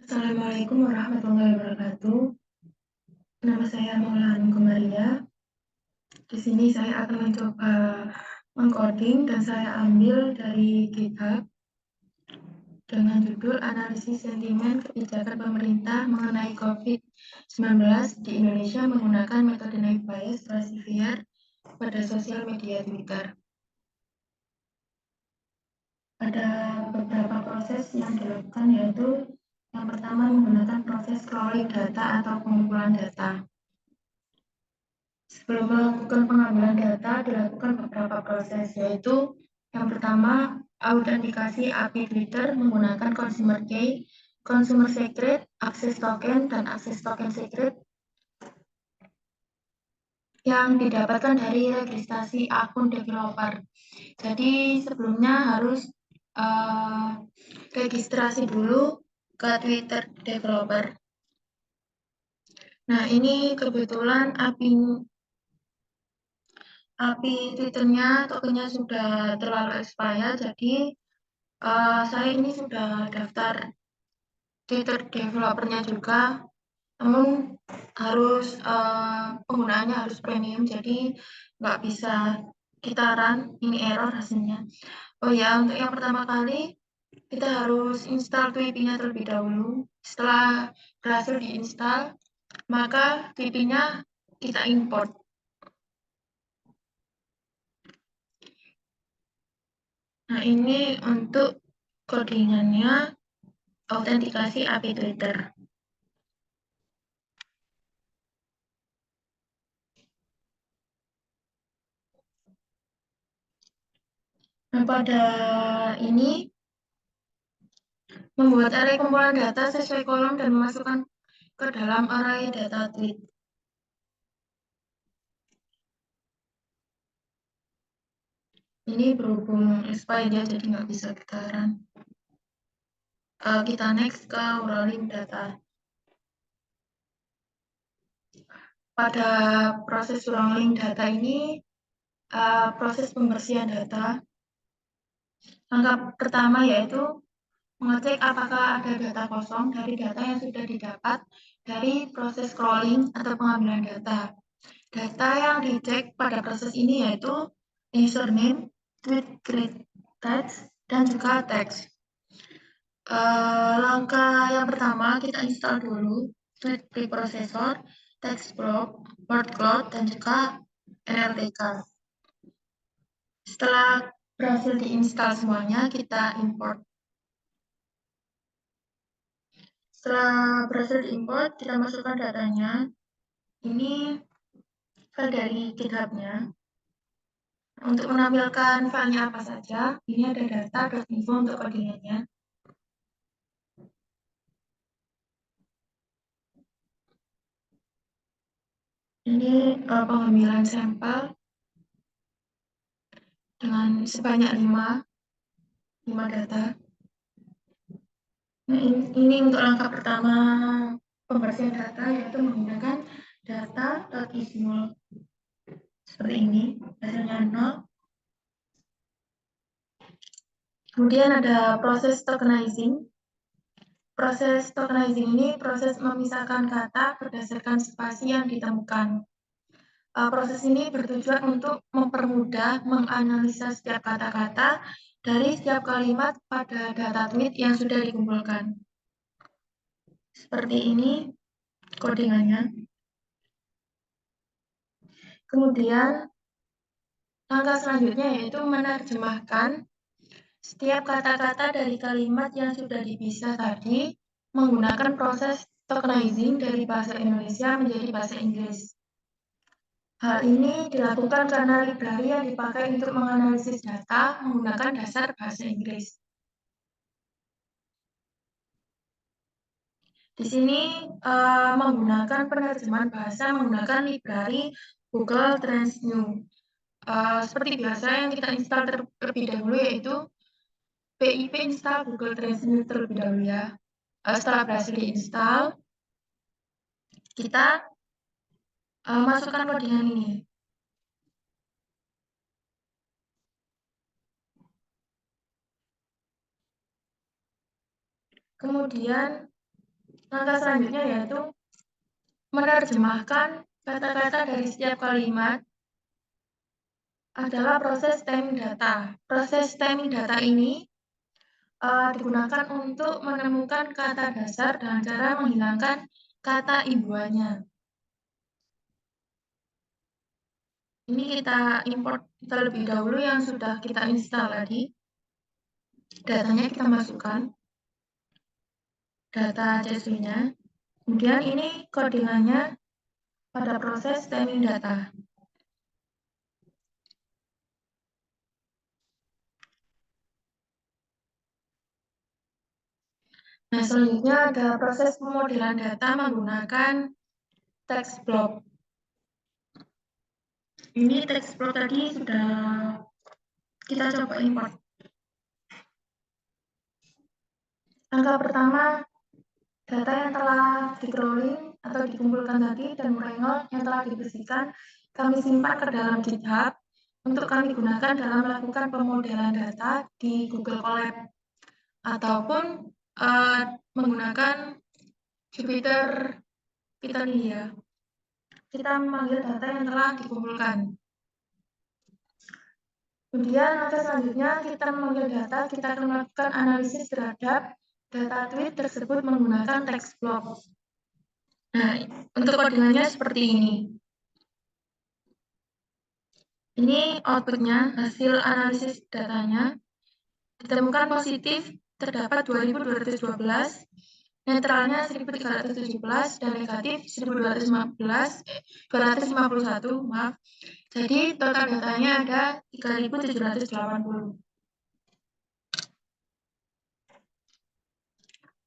Assalamualaikum warahmatullahi wabarakatuh. Nama saya Maulana Gumaria. Di sini saya akan mencoba mengcoding dan saya ambil dari GitHub dengan judul Analisis Sentimen Kebijakan Pemerintah mengenai COVID-19 di Indonesia menggunakan metode naive Bayes classifier pada sosial media Twitter. Ada beberapa proses yang dilakukan, yaitu yang pertama menggunakan proses crawling data atau pengumpulan data. Sebelum melakukan pengambilan data, dilakukan beberapa proses, yaitu yang pertama, autentikasi API Twitter menggunakan consumer key, consumer secret, access token, dan access token secret yang didapatkan dari registrasi akun developer. Jadi sebelumnya harus registrasi dulu ke Twitter developer. Nah, ini kebetulan API Twitternya tokennya sudah terlalu expired, jadi saya ini sudah daftar Twitter developernya juga, namun harus penggunaannya harus premium, jadi nggak bisa gitaran, ini error hasilnya. Oh ya, untuk yang pertama kali kita harus install Twitter-nya terlebih dahulu. Setelah berhasil diinstal, maka Twitter-nya kita import. Nah, ini untuk codingannya autentikasi API Twitter. Nah, pada ini membuat array kumpulan data sesuai kolom dan memasukkan ke dalam array data tweet. Ini berhubung expired ya, jadi nggak bisa gitaran. Kita next ke rolling data. Pada proses rolling data ini, proses pembersihan data. Langkah pertama yaitu mengecek apakah ada data kosong dari data yang sudah didapat dari proses crawling atau pengambilan data. Data yang dicek pada proses ini yaitu username, tweet create text, dan juga teks. Langkah yang pertama kita install dulu tweet preprocessor, text block, word cloud, dan juga NLTK. Setelah berhasil diinstal semuanya, kita import. Setelah berhasil diimport, kita masukkan datanya. Ini file dari GitHub-nya. Untuk menampilkan filenya apa saja, ini ada data.info untuk codingannya. Ini pengambilan sampel dengan sebanyak 5 data. Nah, ini untuk langkah pertama pembersihan data, yaitu menggunakan data.ismol. Seperti ini, hasilnya 0. Kemudian ada proses tokenizing. Proses tokenizing ini proses memisahkan kata berdasarkan spasi yang ditemukan. Proses ini bertujuan untuk mempermudah menganalisa setiap kata-kata dari setiap kalimat pada data tweet yang sudah dikumpulkan. Seperti ini codingannya. Kemudian langkah selanjutnya yaitu menerjemahkan setiap kata-kata dari kalimat yang sudah dipisah tadi menggunakan proses tokenizing dari bahasa Indonesia menjadi bahasa Inggris. Hal ini dilakukan karena library yang dipakai untuk menganalisis data menggunakan dasar bahasa Inggris. Di sini menggunakan penerjemahan bahasa menggunakan library Google Translate. Seperti biasa yang kita install terlebih dahulu yaitu pip install Google Translate terlebih dahulu ya. Setelah berhasil diinstal, kita masukkan codingan ini. Kemudian Langkah selanjutnya yaitu menerjemahkan kata-kata dari setiap kalimat adalah proses stemming data. Proses stemming data ini digunakan untuk menemukan kata dasar dengan cara menghilangkan kata imbuhannya. Ini kita import terlebih dahulu yang sudah kita install tadi. Datanya kita masukkan, data CSV-nya. Kemudian ini codingannya pada proses stemming data. Nah, selanjutnya ada proses pemodelan data menggunakan text block. Ini text block tadi sudah kita coba import. Langkah pertama, data yang telah di-crawling atau dikumpulkan tadi dan Wrangle yang telah dibersihkan, kami simpan ke dalam GitHub untuk kami gunakan dalam melakukan pemodelan data di Google Colab ataupun menggunakan Jupyter Pythonia. Kita memanggil data yang telah dikumpulkan. Kemudian langkah selanjutnya kita memanggil data, kita akan melakukan analisis terhadap data tweet tersebut menggunakan text block. Nah, untuk codingannya seperti ini. Ini outputnya, hasil analisis datanya. Ditemukan positif, terdapat 2212, netralnya 1317, dan negatif 251, maaf. Jadi total datanya ada 3780.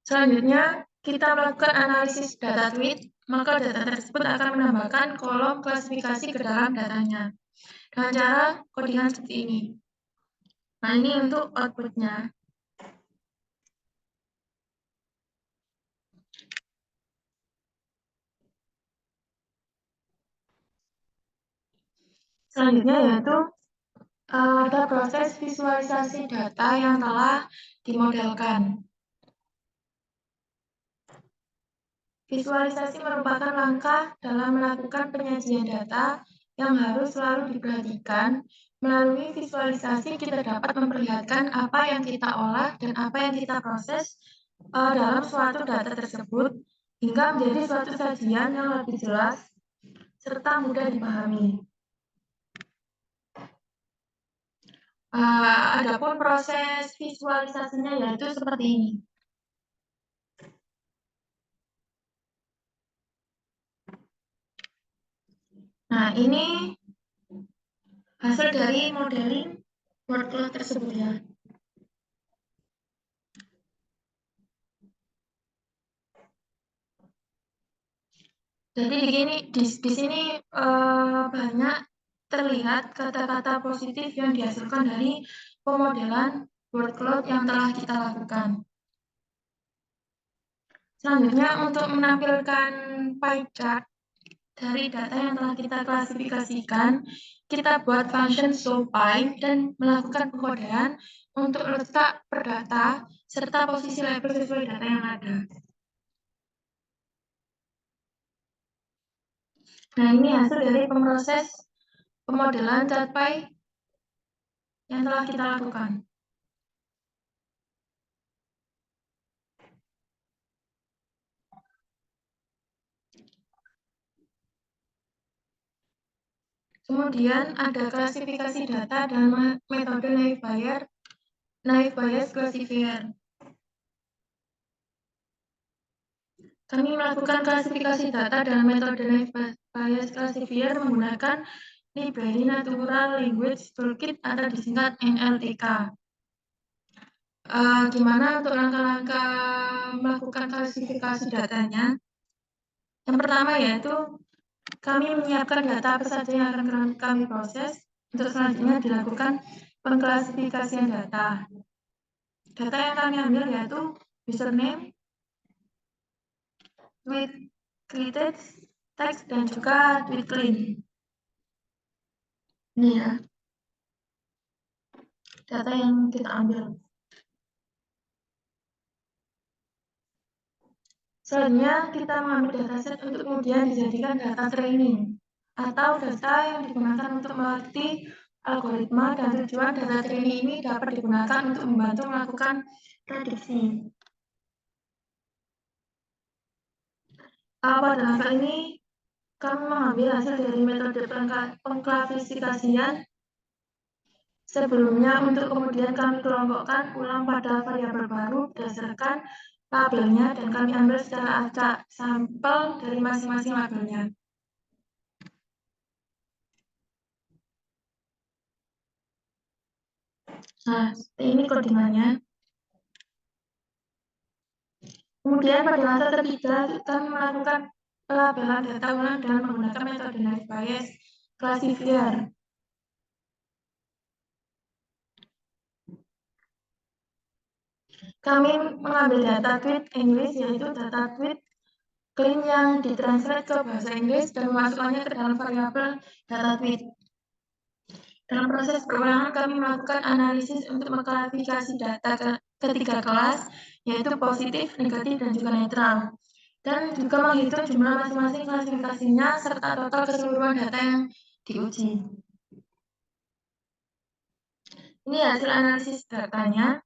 Selanjutnya, kita melakukan analisis data tweet, maka data tersebut akan menambahkan kolom klasifikasi ke dalam datanya. Dengan cara codingan seperti ini. Nah, ini untuk outputnya. Selanjutnya yaitu ada proses visualisasi data yang telah dimodelkan. Visualisasi merupakan langkah dalam melakukan penyajian data yang harus selalu diperhatikan. Melalui visualisasi kita dapat memperlihatkan apa yang kita olah dan apa yang kita proses dalam suatu data tersebut hingga menjadi suatu sajian yang lebih jelas serta mudah dipahami. Adapun proses visualisasinya yaitu seperti ini. Nah, ini hasil dari modeling workflow tersebut ya. Jadi di sini banyak terlihat kata-kata positif yang dihasilkan dari pemodelan workload yang telah kita lakukan. Selanjutnya untuk menampilkan pie chart dari data yang telah kita klasifikasikan, kita buat function showPie dan melakukan pengkodean untuk letak per data serta posisi label sesuai data yang ada. Nah, ini hasil dari pemroses pemodelan chart pie yang telah kita lakukan. Kemudian ada klasifikasi data dengan metode naive Bayes classifier. Kami melakukan klasifikasi data dengan metode naive Bayes classifier menggunakan Library Natural Language Toolkit atau disingkat NLTK. Gimana untuk langkah-langkah melakukan klasifikasi datanya? Yang pertama yaitu kami menyiapkan data apa saja yang akan kami proses. Untuk selanjutnya dilakukan pengklasifikasian data. Data yang kami ambil yaitu username, tweet created, text, dan juga tweet clean. Ini ya, data yang kita ambil. Selanjutnya, kita mengambil dataset untuk kemudian dijadikan data training atau data yang digunakan untuk melatih algoritma, dan tujuan data training ini dapat digunakan untuk membantu melakukan prediksi. Pada level ini, kami mengambil hasil dari metode pengklasifikasian sebelumnya untuk kemudian kami kelompokkan ulang pada variabel baru berdasarkan labelnya, dan kami ambil secara acak sampel dari masing-masing labelnya. Nah, ini codingannya. Kemudian pada masa ketiga, kami melakukan pelabelan data ulang dengan menggunakan metode naive Bayes classifier. Kami mengambil data tweet English, yaitu data tweet clean yang ditranslate ke bahasa Inggris dan memasukkannya ke dalam variabel data tweet. Dalam proses perulangan, kami melakukan analisis untuk mengklasifikasi data ke tiga kelas, yaitu positif, negatif, dan juga netral. Dan juga menghitung jumlah masing-masing klasifikasinya serta total keseluruhan data yang diuji. Ini hasil analisis datanya.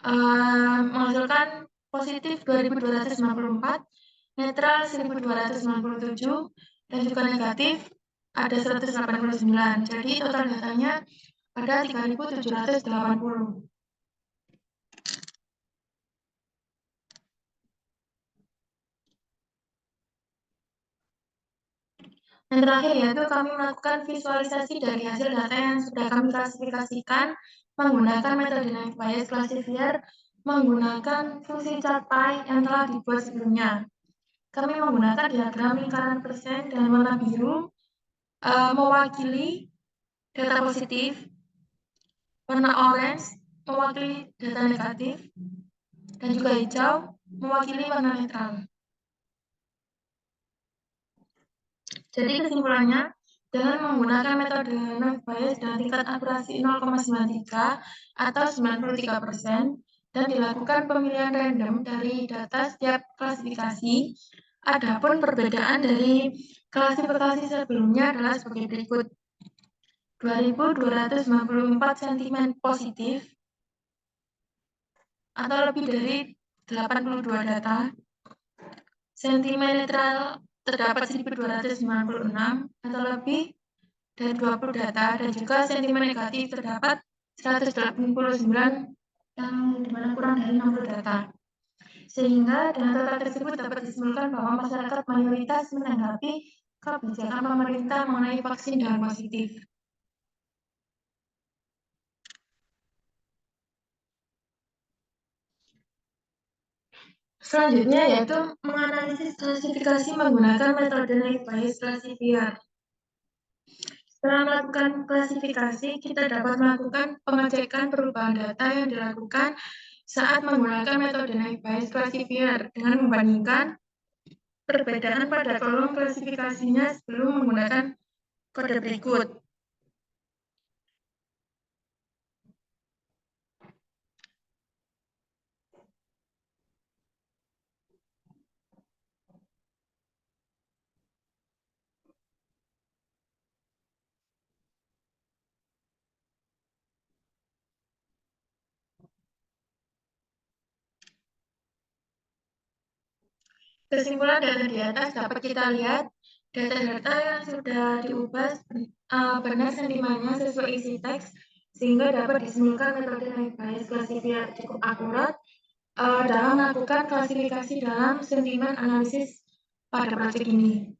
Menghasilkan positif 2.294, netral 1.297, dan juga negatif ada 189. Jadi total datanya ada 3.780. Dan terakhir yaitu kami melakukan visualisasi dari hasil data yang sudah kami klasifikasikan menggunakan metode naive Bayes classifier menggunakan fungsi chart pie yang telah dibuat sebelumnya. Kami menggunakan diagram lingkaran persen dengan warna biru mewakili data positif, warna orange mewakili data negatif, dan juga hijau mewakili warna netral. Jadi kesimpulannya, dengan menggunakan metode naive Bayes dengan tingkat akurasi 0,93 atau 93% dan dilakukan pemilihan random dari data setiap klasifikasi, adapun perbedaan dari klasifikasi sebelumnya adalah sebagai berikut. 2.294 sentimen positif atau lebih dari 82 data. Sentimen netral terdapat 1.296 atau lebih dari 20 data, dan juga sentimen negatif terdapat 189 yang dimana kurang dari 60 data. Sehingga dengan data tersebut dapat disimpulkan bahwa masyarakat mayoritas menanggapi kebijakan pemerintah mengenai vaksin dengan positif. Selanjutnya yaitu menganalisis klasifikasi menggunakan metode naive Bayes classifier. Setelah melakukan klasifikasi, kita dapat melakukan pengecekan perubahan data yang dilakukan saat menggunakan metode naive Bayes classifier dengan membandingkan perbedaan pada kolom klasifikasinya sebelum menggunakan kode berikut. Kesimpulan data di atas dapat kita lihat data-data yang sudah diubah benar sentimennya sesuai isi teks, sehingga dapat disimpulkan metode naive Bayes classifier cukup akurat dalam melakukan klasifikasi dalam sentimen analisis pada proyek ini.